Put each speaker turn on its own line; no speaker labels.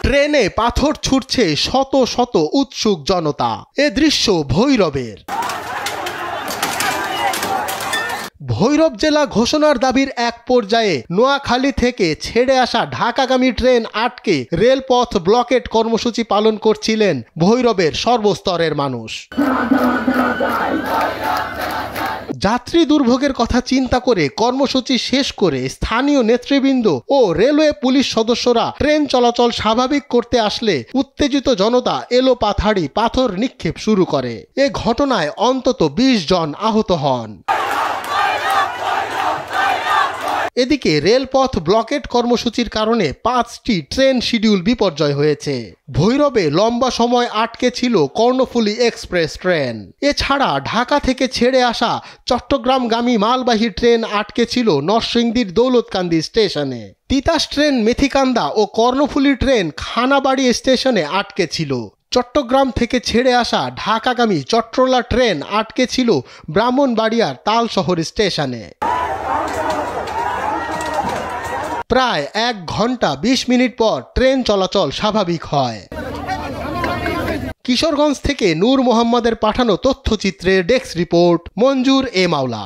ট্রেনে পাথর ছুটছে শত শত উৎসুক জনতা। এ দৃশ্য ভৈরবের। ভৈরব জেলা ঘোষণার দাবির এক পর্যায়ে নোয়াখালী থেকে ছেড়ে আসা ঢাকাগামী ট্রেন আটকে রেলপথ ব্লকেট কর্মসূচি পালন করছিলেন ভৈরবের সর্বস্তরের মানুষ। যাত্রী দুর্ভোগের কথা চিন্তা করে কর্মসূচি শেষ করে স্থানীয় নেতৃবৃন্দ ও রেলওয়ে পুলিশ সদস্যরা ট্রেন চলাচল স্বাভাবিক করতে আসলে উত্তেজিত জনতা এলোপাথাড়ি পাথর নিক্ষেপ শুরু করে। এ ঘটনায় অন্তত ২০ জন আহত হন। এদিকে রেলপথ ব্লকেট কর্মসূচির কারণে ৫টি ট্রেন শিডিউল বিপর্যয় হয়েছে। ভৈরবে লম্বা সময় আটকে ছিল কর্ণফুলী এক্সপ্রেস ট্রেন। এছাড়া ঢাকা থেকে ছেড়ে আসা চট্টগ্রামগামী মালবাহী ট্রেন আটকে ছিল নরসিংদীর দৌলতকান্দি স্টেশনে। তিতাস ট্রেন মেথিকান্দা ও কর্ণফুলী ট্রেন খানাবাড়ি স্টেশনে আটকে ছিল। চট্টগ্রাম থেকে ছেড়ে আসা ঢাকাগামী চট্টলা ট্রেন আটকে ছিল ব্রাহ্মণবাড়িয়ার তালশহর স্টেশনে। প্রায় ১ ঘন্টা ২০ মিনিট পর ট্রেন চলাচল স্বাভাবিক হয়। কিশোরগঞ্জ থেকে নূর মোহাম্মদের পাঠানো তথ্যচিত্রের ডেস্ক রিপোর্ট, মঞ্জুর এ মাওলা।